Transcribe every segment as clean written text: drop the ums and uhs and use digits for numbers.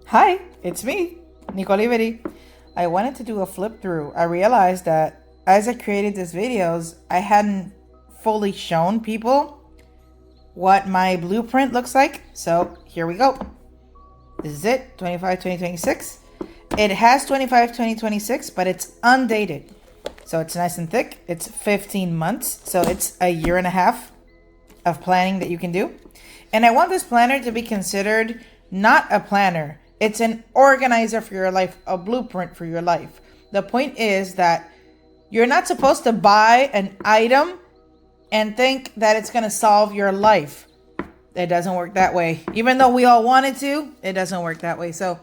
Hi, it's me, Nicole Iberi. I wanted to do a flip through. I realized that as I created these videos, I hadn't fully shown people what my blueprint looks like. So here we go. This is it, 25-2026. It has 25-2026, but it's undated. So it's nice and thick. It's 15 months. So it's a year and a half of planning that you can do. And I want this planner to be considered not a planner. It's an organizer for your life, a blueprint for your life. The point is that you're not supposed to buy an item and think that it's going to solve your life. It doesn't work that way. Even though we all want it to, it doesn't work that way. So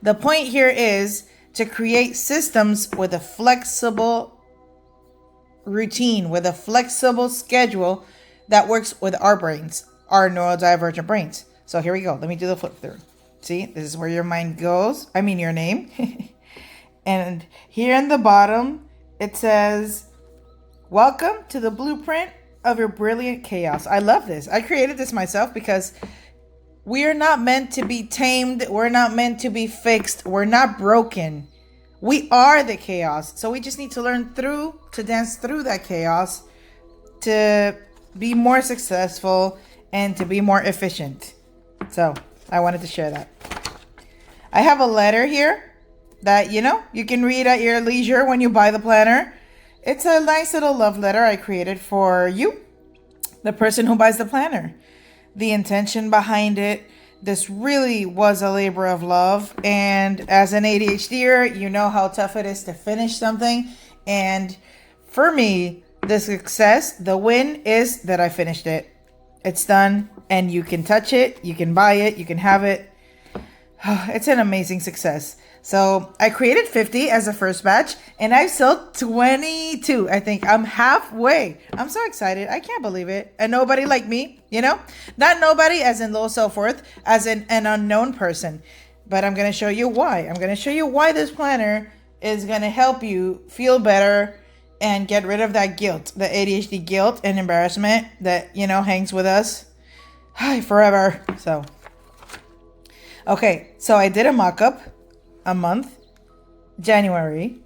the point here is to create systems with a flexible routine, with a flexible schedule that works with our brains, our neurodivergent brains. So here we go. Let me do the flip through. See, this is where your mind goes. I mean, your name. And here in the bottom, it says, welcome to the blueprint of your brilliant chaos. I love this. I created this myself because we are not meant to be tamed. We're not meant to be fixed. We're not broken. We are the chaos. So we just need to learn to dance through that chaos to be more successful and to be more efficient. So I wanted to share that. I have a letter here that, you can read at your leisure when you buy the planner. It's a nice little love letter I created for you, the person who buys the planner. The intention behind it, this really was a labor of love. And as an ADHDer, you know how tough it is to finish something. And for me, the success, the win is that I finished it. It's done and you can touch it, you can buy it, you can have it. It's an amazing success. So I created 50 as a first batch and I've sold 22. I think I'm halfway. I'm so excited. I can't believe it. And nobody like me, not nobody as in low self-worth, as in an unknown person. But I'm going to show you why. I'm going to show you why this planner is going to help you feel better and get rid of that guilt, the ADHD guilt and embarrassment that, hangs with us forever. So, okay. So I did a mock-up a month, January,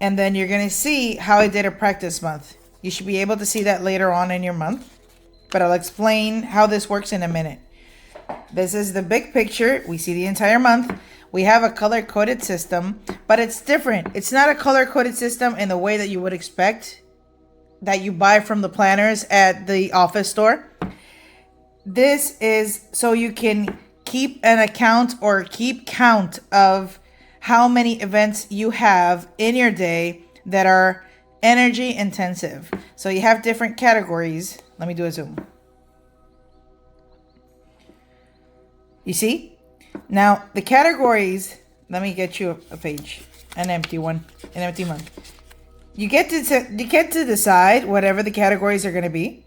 and then you're going to see how I did a practice month. You should be able to see that later on in your month, but I'll explain how this works in a minute. This is the big picture. We see the entire month. We have a color-coded system, but it's different. It's not a color-coded system in the way that you would expect that you buy from the planners at the office store. This is so you can keep an account or keep count of how many events you have in your day that are energy intensive. So you have different categories. Let me do a zoom. You see? Now, the categories, let me get you a page, an empty one. You get to decide whatever the categories are going to be.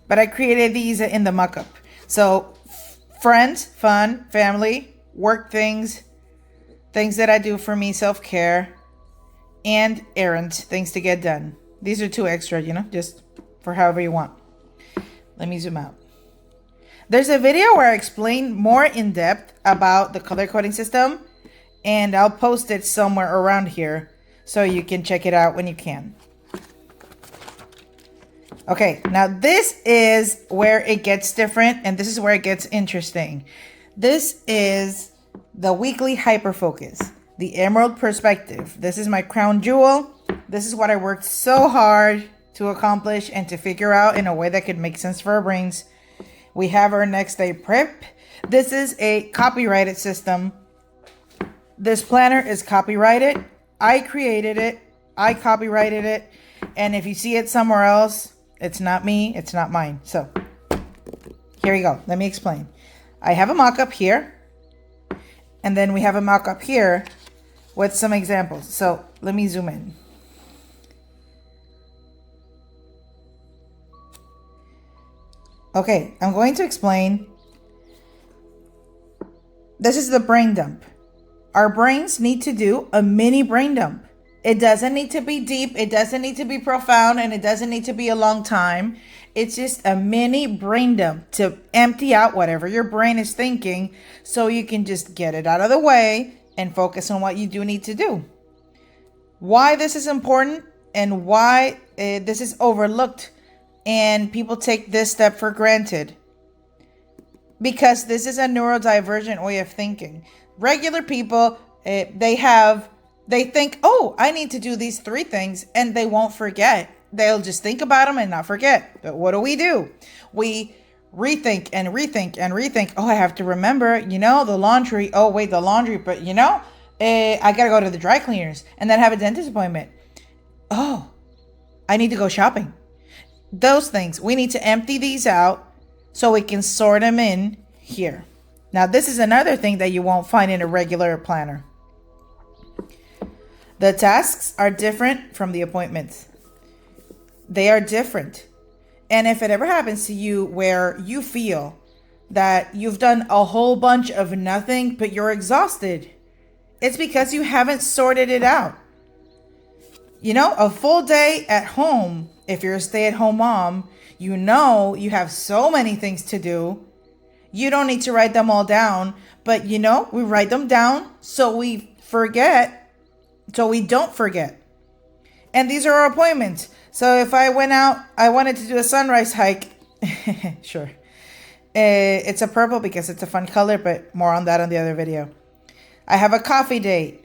But I created these in the mock-up. So, friends, fun, family, work things that I do for me, self-care, and errands, things to get done. These are 2 extra, just for however you want. Let me zoom out. There's a video where I explain more in depth about the color coding system, and I'll post it somewhere around here so you can check it out when you can. Okay, now this is where it gets different, and this is where it gets interesting. This is the weekly hyperfocus, the Emerald perspective. This is my crown jewel. This is what I worked so hard to accomplish and to figure out in a way that could make sense for our brains. We have our next day prep. This is a copyrighted system. This planner is copyrighted. I created it. I copyrighted it. And if you see it somewhere else, it's not me. It's not mine. So here we go. Let me explain. I have a mock-up here. And then we have a mock-up here with some examples. So let me zoom in. Okay, I'm going to explain. This is the brain dump. Our brains need to do a mini brain dump. It doesn't need to be deep. It doesn't need to be profound. And it doesn't need to be a long time. It's just a mini brain dump to empty out whatever your brain is thinking so you can just get it out of the way and focus on what you do need to do. Why this is important and why this is overlooked and people take this step for granted. Because this is a neurodivergent way of thinking. Regular people, they think, oh, I need to do these 3 things, and they won't forget. They'll just think about them and not forget. But what do? We rethink and rethink and rethink. Oh, I have to remember, the laundry. Oh, wait, the laundry. But, I got to go to the dry cleaners and then have a dentist appointment. Oh, I need to go shopping. Those things. We need to empty these out so we can sort them in here. Now, this is another thing that you won't find in a regular planner. The tasks are different from the appointments. They are different. And if it ever happens to you where you feel that you've done a whole bunch of nothing, but you're exhausted, it's because you haven't sorted it out. A full day at home, if you're a stay-at-home mom, you have so many things to do. You don't need to write them all down, but we write them down so we don't forget. And these are our appointments. So if I went out, I wanted to do a sunrise hike. Sure. It's a purple because it's a fun color, but more on that on the other video. I have a coffee date.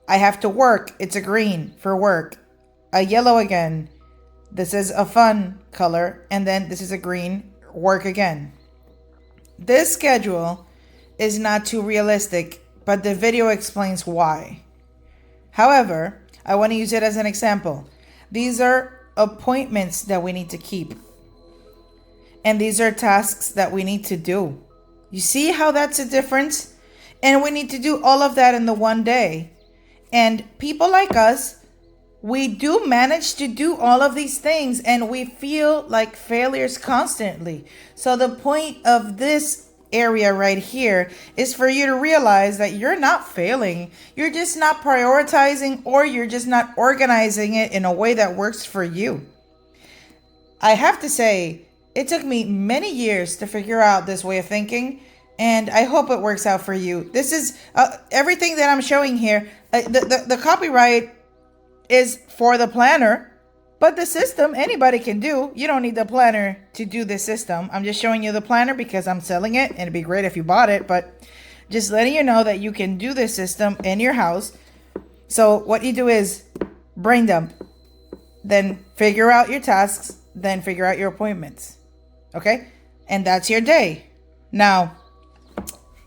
I have to work. It's a green for work. A yellow again. This is a fun color. And then this is a green, work again. This schedule is not too realistic, but the video explains why. However, I want to use it as an example. These are appointments that we need to keep. And these are tasks that we need to do. You see how that's a difference? And we need to do all of that in the one day. And people like us, we do manage to do all of these things and we feel like failures constantly. So the point of this area right here is for you to realize that you're not failing. You're just not prioritizing, or you're just not organizing it in a way that works for you. I have to say, it took me many years to figure out this way of thinking, and I hope it works out for you. This is everything that I'm showing here. The copyright is for the planner, but the system anybody can do. You don't need the planner to do the system. I'm just showing you the planner because I'm selling it, and it'd be great if you bought it, but just letting you know that you can do this system in your house. So what you do is brain dump, then figure out your tasks, then figure out your appointments. Okay? And that's your day. Now,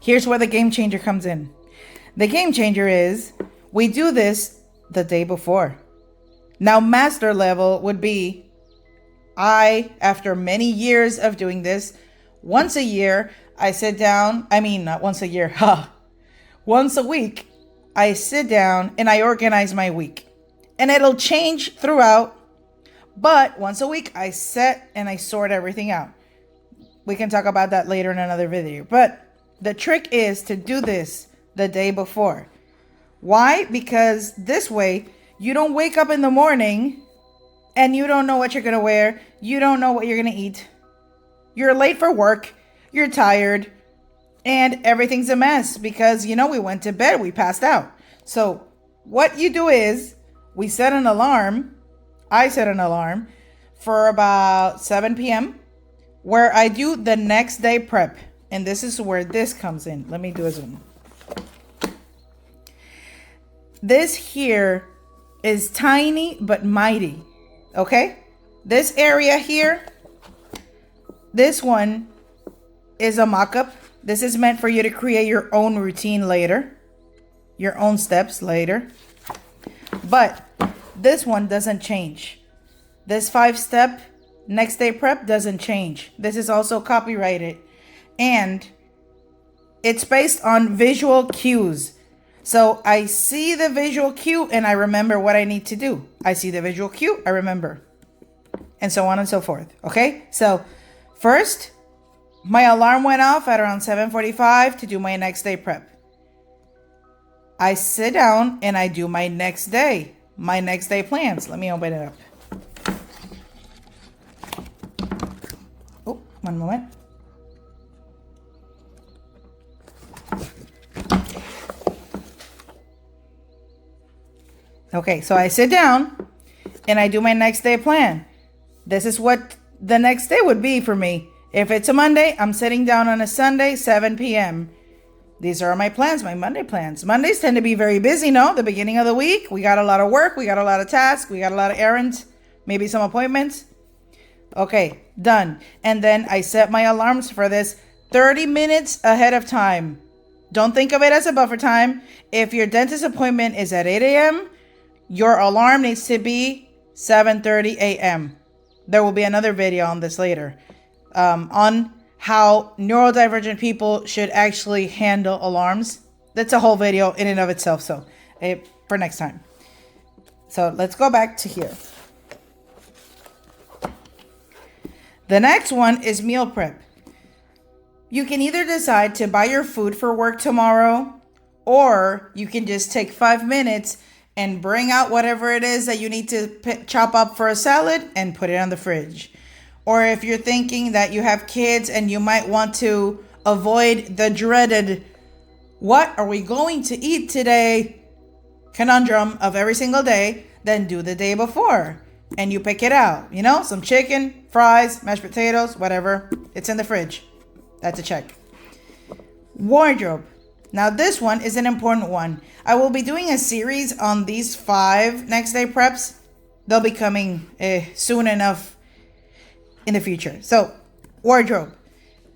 here's where the game changer comes in. The game changer is we do this the day before. Now, master level would be after many years of doing this, once a year, I sit down. Not once a year. Once a week, I sit down and I organize my week. And it'll change throughout. But once a week, I set and I sort everything out. We can talk about that later in another video. But the trick is to do this the day before. Why? Because this way, you don't wake up in the morning and you don't know what you're going to wear. You don't know what you're going to eat. You're late for work. You're tired. And everything's a mess because, we went to bed. We passed out. So what you do is we set an alarm. I set an alarm for about 7 p.m. where I do the next day prep. And this is where this comes in. Let me do a zoom. This here is tiny but mighty, okay? This area here, this one is a mock-up. This is meant for you to create your own routine later, your own steps later. But this one doesn't change. This 5-step next day prep doesn't change. This is also copyrighted. And it's based on visual cues. So I see the visual cue and I remember what I need to do. I see the visual cue, I remember. And so on and so forth. Okay? So first, my alarm went off at around 7:45 to do my next day prep. I sit down and I do my next day plans. Let me open it up. One moment. Okay, so I sit down and I do my next day plan. This is what the next day would be for me. If it's a Monday, I'm sitting down on a Sunday, 7 p.m. These are my plans, my Monday plans. Mondays tend to be very busy, no? The beginning of the week, we got a lot of work, we got a lot of tasks, we got a lot of errands, maybe some appointments. Okay, done. And then I set my alarms for this 30 minutes ahead of time. Don't think of it as a buffer time. If your dentist appointment is at 8 a.m., your alarm needs to be 7:30 a.m. There will be another video on this later, on how neurodivergent people should actually handle alarms. That's a whole video in and of itself, so for next time. So let's go back to here. The next one is meal prep. You can either decide to buy your food for work tomorrow, or you can just take 5 minutes and bring out whatever it is that you need to chop up for a salad and put it on the fridge. Or if you're thinking that you have kids and you might want to avoid the dreaded, what are we going to eat today conundrum of every single day, then do the day before. And you pick it out, you know, some chicken, fries, mashed potatoes, whatever. It's in the fridge. That's a check. Wardrobe. Now this one is an important one. I will be doing a series on these 5 next day preps. They'll be coming soon enough in the future. So, wardrobe.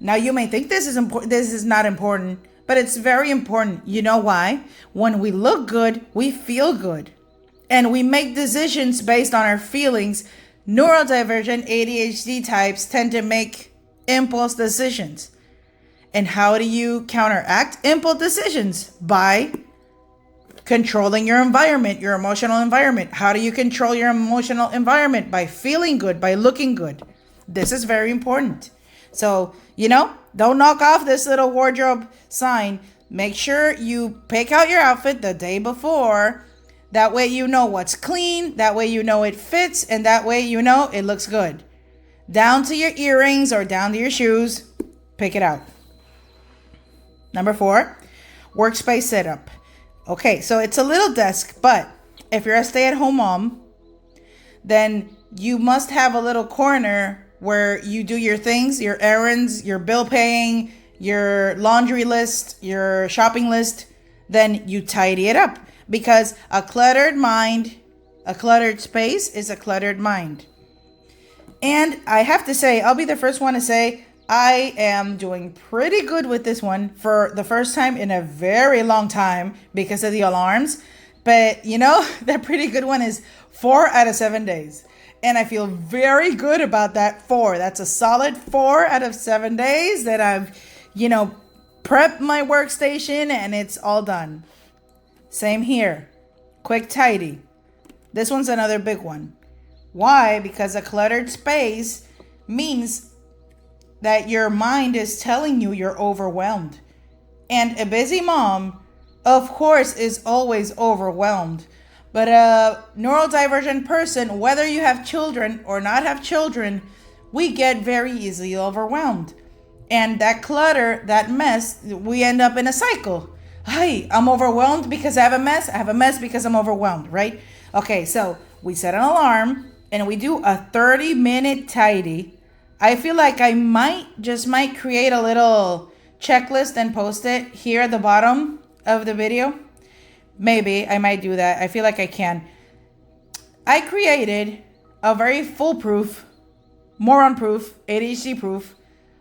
Now you may think this is important. This is not important, but it's very important. You know why? When we look good, we feel good. And we make decisions based on our feelings. Neurodivergent ADHD types tend to make impulse decisions. And how do you counteract impulse decisions? By controlling your environment, your emotional environment. How do you control your emotional environment? By feeling good, by looking good. This is very important. So, you know, don't knock off this little wardrobe sign. Make sure you pick out your outfit the day before. That way you know what's clean. That way you know it fits. And that way you know it looks good. Down to your earrings or down to your shoes. Pick it out. Number 4, workspace setup. Okay, so it's a little desk, but if you're a stay-at-home mom, then you must have a little corner where you do your things, your errands, your bill paying, your laundry list, your shopping list. Then you tidy it up, because a cluttered mind, a cluttered space is a cluttered mind. And I have to say, I'll be the first one to say, I am doing pretty good with this one for the first time in a very long time because of the alarms. But you know, that pretty good one is 4 out of 7 days. And I feel very good about that 4. That's a solid 4 out of 7 days that I've, you know, prepped my workstation and it's all done. Same here. Quick tidy. This one's another big one. Why? Because a cluttered space means that your mind is telling you you're overwhelmed. And a busy mom, of course, is always overwhelmed. But a neurodivergent person, whether you have children or not have children, we get very easily overwhelmed. And that clutter, that mess, we end up in a cycle. Hey, I'm overwhelmed because I have a mess. I have a mess because I'm overwhelmed, right? Okay, so we set an alarm and we do a 30-minute tidy. I feel like I might create a little checklist and post it here at the bottom of the video. Maybe I might do that. I feel like I can. I created a very foolproof, moron-proof, ADHD-proof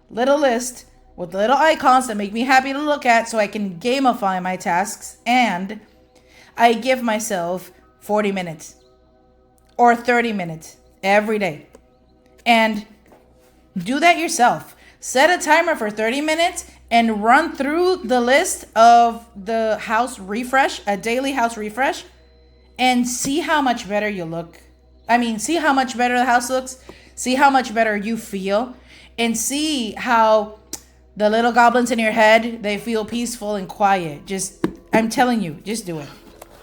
little list with little icons that make me happy to look at so I can gamify my tasks. And I give myself 40 minutes or 30 minutes every day. And do that yourself. Set a timer for 30 minutes and run through the list of the house refresh, a daily house refresh, and see how much better you look. I mean, see how much better the house looks, see how much better you feel, and see how the little goblins in your head, they feel peaceful and quiet. Just, I'm telling you, just do it.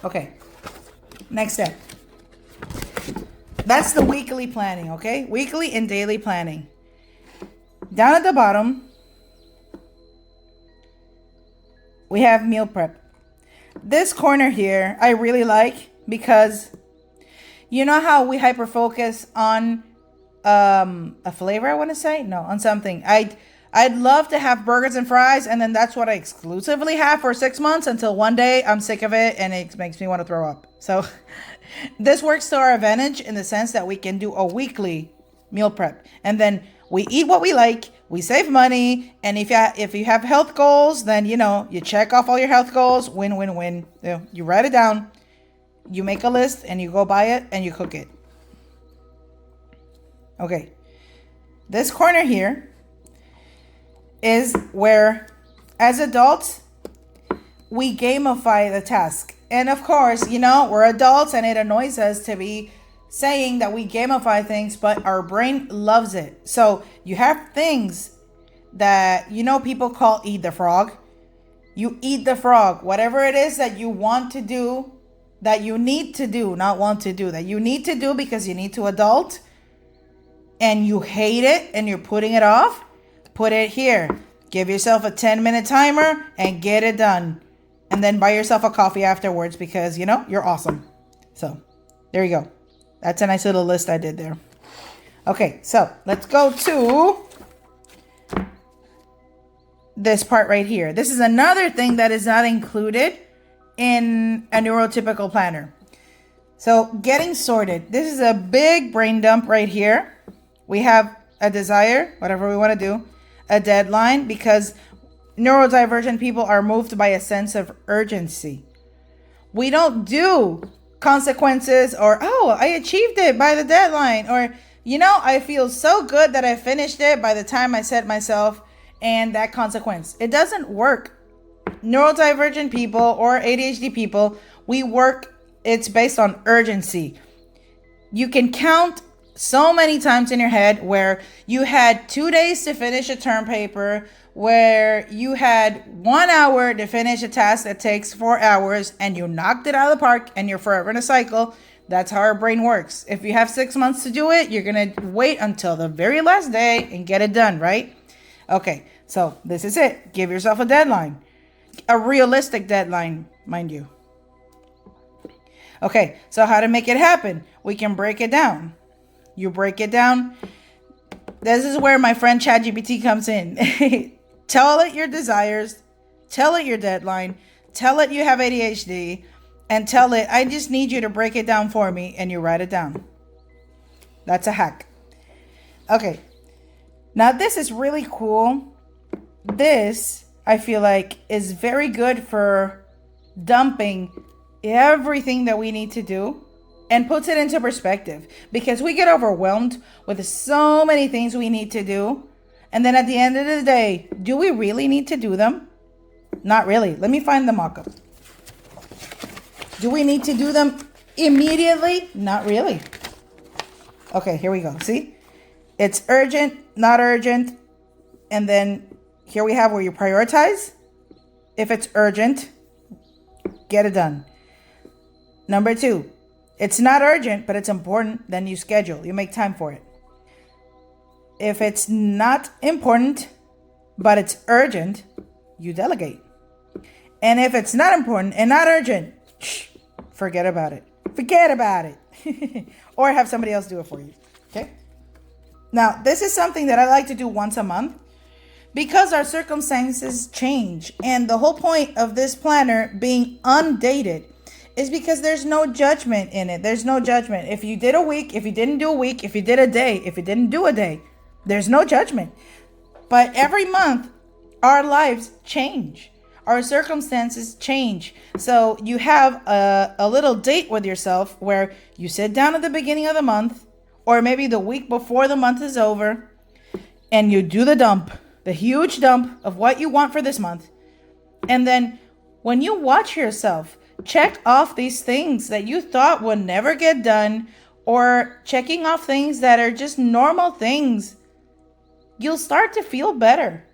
Okay, next step. That's the weekly planning, okay? Weekly and daily planning. Down at the bottom, we have meal prep. This corner here, I really like because you know how we hyper focus on a flavor, I want to say? No, on something. I'd love to have burgers and fries, and then that's what I exclusively have for 6 months until one day I'm sick of it and it makes me want to throw up. So this works to our advantage in the sense that we can do a weekly meal prep. And then we eat what we like, we save money, and if you have health goals, then you check off all your health goals, win, win, win. You write it down, you make a list, and you go buy it and you cook it. Okay. This corner here is where, as adults, we gamify the task. And of course, we're adults and it annoys us to be saying that we gamify things, but our brain loves it. So you have things that, people call eat the frog. You eat the frog, whatever it is that you want to do, that you need to do, not want to do, that you need to do because you need to adult and you hate it and you're putting it off. Put it here. Give yourself a 10-minute timer and get it done. And then buy yourself a coffee afterwards because, you're awesome. So there you go. That's a nice little list I did there. Okay, so let's go to this part right here. This is another thing that is not included in a neurotypical planner. So getting sorted. This is a big brain dump right here. We have a desire, whatever we want to do, a deadline, because neurodivergent people are moved by a sense of urgency. We don't do consequences or, I achieved it by the deadline, or, I feel so good that I finished it by the time I set myself and that consequence. It doesn't work. Neurodivergent people or ADHD people, we work, it's based on urgency. You can count so many times in your head where you had 2 days to finish a term paper, where you had 1 hour to finish a task that takes 4 hours and you knocked it out of the park and you're forever in a cycle. That's how our brain works. If you have 6 months to do it, you're going to wait until the very last day and get it done, right? Okay, so this is it. Give yourself a deadline. A realistic deadline, mind you. Okay, so how to make it happen? We can break it down. You break it down. This is where my friend ChatGPT comes in. Tell it your desires. Tell it your deadline. Tell it you have ADHD. And tell it, I just need you to break it down for me. And you write it down. That's a hack. Okay. Now this is really cool. This, I feel like, is very good for dumping everything that we need to do and puts it into perspective, because we get overwhelmed with so many things we need to do. And then at the end of the day, do we really need to do them? Not really. Let me find the mock-up. Do we need to do them immediately? Not really. Okay, here we go. See? It's urgent, not urgent. And then here we have where you prioritize. If it's urgent, get it done. Number 2. It's not urgent, but it's important, then you schedule. You make time for it. If it's not important, but it's urgent, you delegate. And if it's not important and not urgent, forget about it. Forget about it. Or have somebody else do it for you. Okay? Now, this is something that I like to do once a month because our circumstances change. And the whole point of this planner being undated is because there's no judgment in it. There's no judgment. If you did a week, if you didn't do a week, if you did a day, if you didn't do a day, there's no judgment. But every month, our lives change. Our circumstances change. So you have a little date with yourself where you sit down at the beginning of the month, or maybe the week before the month is over, and you do the dump, the huge dump of what you want for this month. And then when you watch yourself, check off these things that you thought would never get done, or checking off things that are just normal things, you'll start to feel better.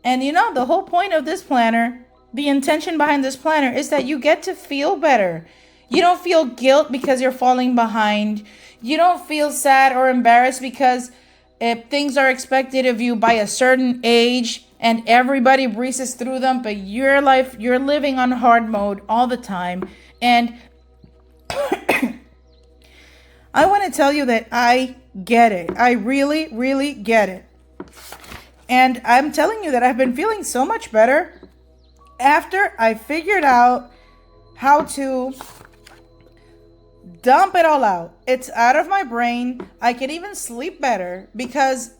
And the whole point of this planner, the intention behind this planner, is that you get to feel better. You don't feel guilt because you're falling behind. You don't feel sad or embarrassed because If things are expected of you by a certain age and everybody breezes through them, but your life, you're living on hard mode all the time. And I want to tell you that I get it. I really, really get it. And I'm telling you that I've been feeling so much better after I figured out how to dump it all out. It's out of my brain. I can even sleep better because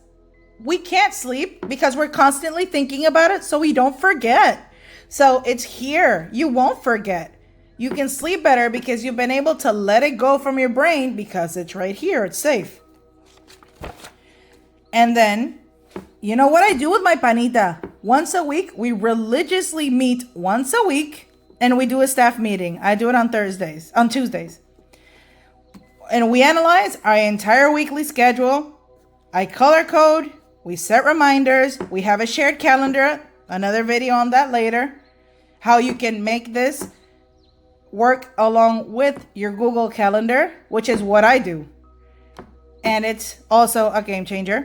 we can't sleep because we're constantly thinking about it so we don't forget. So it's here. You won't forget. You can sleep better because you've been able to let it go from your brain because it's right here. It's safe. And then, you know what I do with my panita? Once a week, we religiously meet once a week and we do a staff meeting. I do it on Tuesdays. And we analyze our entire weekly schedule. I color code. We set reminders. We have a shared calendar. Another video on that later. How you can make this work along with your Google Calendar, which is what I do. And it's also a game changer.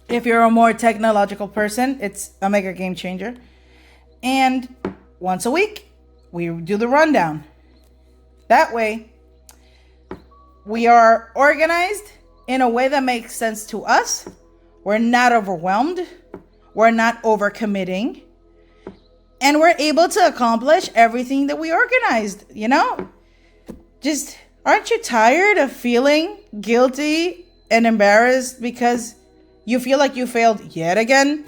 If you're a more technological person, it's a mega game changer. And once a week, we do the rundown. That way, we are organized in a way that makes sense to us. We're not overwhelmed. We're not overcommitting. And we're able to accomplish everything that we organized, you know? Just, aren't you tired of feeling guilty and embarrassed because you feel like you failed yet again?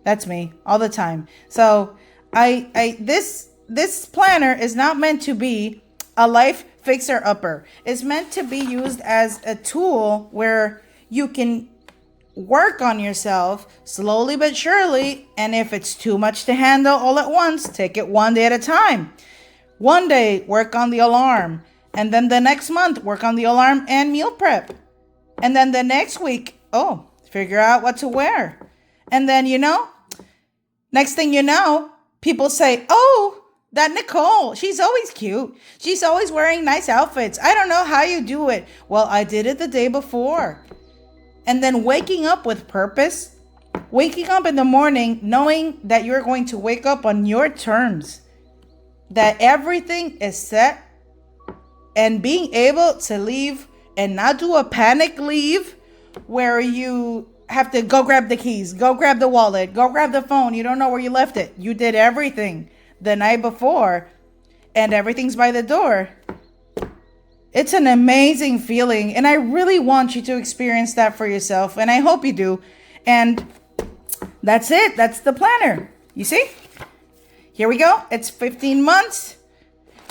That's me all the time. So this planner is not meant to be a life fixer-upper. It's meant to be used as a tool where you can work on yourself slowly but surely. And if it's too much to handle all at once, take it one day at a time. One day, work on the alarm. And then the next month, work on the alarm and meal prep. And then the next week, figure out what to wear. And then, next thing you know, people say, that Nicole, she's always cute. She's always wearing nice outfits. I don't know how you do it. Well, I did it the day before. And then waking up with purpose, waking up in the morning, knowing that you're going to wake up on your terms, that everything is set, and being able to leave and not do a panic leave where you have to go grab the keys, go grab the wallet, go grab the phone. You don't know where you left it. You did everything the night before and everything's by the door. It's an amazing feeling. And I really want you to experience that for yourself. And I hope you do. And that's it. That's the planner. You see? Here we go. It's 15 months.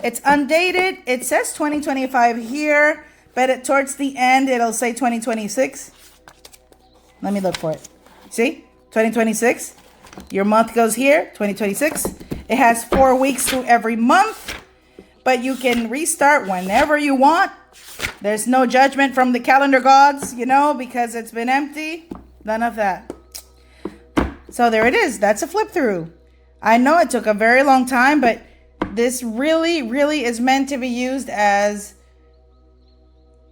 It's undated. It says 2025 here. But towards the end, it'll say 2026. Let me look for it. See? 2026. Your month goes here. 2026. It has 4 weeks to every month. But you can restart whenever you want. There's no judgment from the calendar gods, because it's been empty. None of that. So there it is. That's a flip through. I know it took a very long time, but this really, really is meant to be used as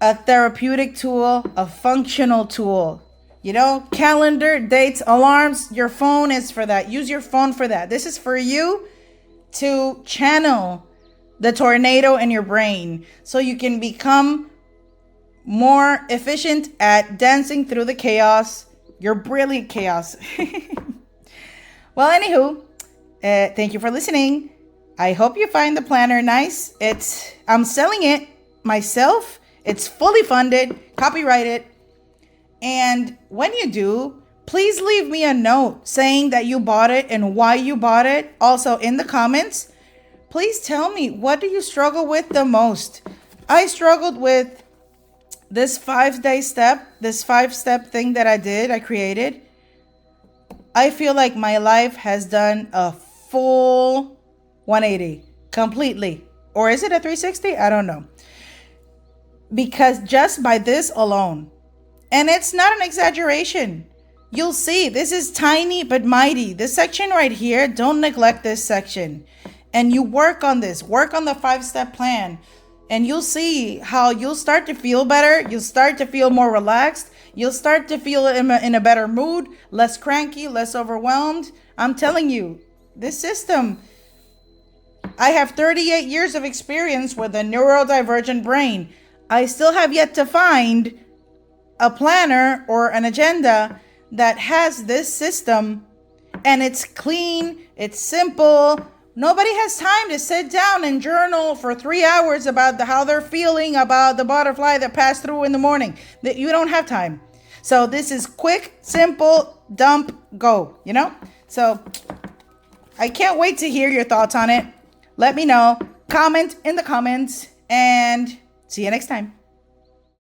a therapeutic tool, a functional tool. Calendar, dates, alarms, your phone is for that. Use your phone for that. This is for you to channel the tornado in your brain so you can become more efficient at dancing through the chaos, your brilliant chaos. Well, anywho, thank you for listening. I hope you find the planner nice. I'm selling it myself. It's fully funded, copyrighted. And when you do, please leave me a note saying that you bought it and why you bought it. Also in the comments, please tell me, what do you struggle with the most? I struggled with this 5-step thing that I created. I feel like my life has done a full 180 completely. Or is it a 360? I don't know. Because just by this alone, and it's not an exaggeration. You'll see, this is tiny but mighty. This section right here, don't neglect this section. And you work on this, work on the 5-step plan. And you'll see how you'll start to feel better. You'll start to feel more relaxed. You'll start to feel in a better mood, less cranky, less overwhelmed. I'm telling you, this system, I have 38 years of experience with a neurodivergent brain. I still have yet to find a planner or an agenda that has this system, and it's clean, it's simple. Nobody has time to sit down and journal for 3 hours about how they're feeling about the butterfly that passed through in the morning. You don't have time. So this is quick, simple, dump, go, So I can't wait to hear your thoughts on it. Let me know. Comment in the comments, and see you next time.